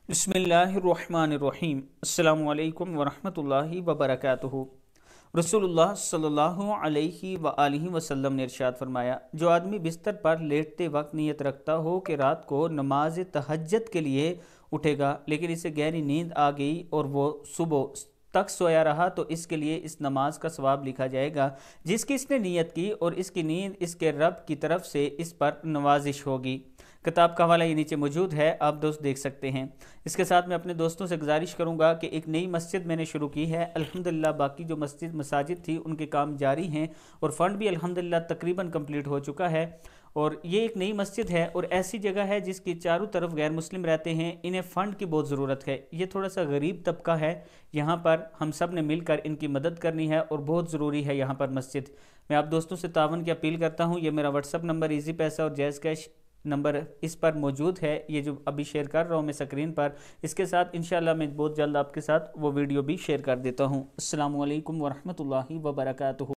بسم اللہ الرحمن الرحیم۔ السلام علیکم ورحمۃ اللہ وبرکاتہ۔ رسول اللہ صلی اللہ علیہ وآلہ وسلم نے ارشاد فرمایا، جو آدمی بستر پر لیٹتے وقت نیت رکھتا ہو کہ رات کو نماز تہجد کے لیے اٹھے گا، لیکن اسے گہری نیند آ گئی اور وہ صبح تک سویا رہا، تو اس کے لیے اس نماز کا ثواب لکھا جائے گا جس کی اس نے نیت کی، اور اس کی نیند اس کے رب کی طرف سے اس پر نوازش ہوگی۔ کتاب کا حوالہ یہ نیچے موجود ہے، آپ دوست دیکھ سکتے ہیں۔ اس کے ساتھ میں اپنے دوستوں سے گزارش کروں گا کہ ایک نئی مسجد میں نے شروع کی ہے۔ الحمدللہ باقی جو مساجد تھی ان کے کام جاری ہیں، اور فنڈ بھی الحمدللہ تقریباً کمپلیٹ ہو چکا ہے، اور یہ ایک نئی مسجد ہے اور ایسی جگہ ہے جس کی چاروں طرف غیر مسلم رہتے ہیں، انہیں فنڈ کی بہت ضرورت ہے۔ یہ تھوڑا سا غریب طبقہ ہے، یہاں پر ہم سب نے مل کر ان کی مدد کرنی ہے، اور بہت ضروری ہے یہاں پر مسجد۔ میں آپ دوستوں سے تعاون کی اپیل کرتا ہوں۔ یہ میرا واٹس ایپ نمبر، ایزی پیسہ اور جائز کیش نمبر اس پر موجود ہے، یہ جو ابھی شیئر کر رہا ہوں میں سکرین پر۔ اس کے ساتھ انشاءاللہ میں بہت جلد آپ کے ساتھ وہ ویڈیو بھی شیئر کر دیتا ہوں۔ السلام علیکم ورحمۃ اللہ وبرکاتہ۔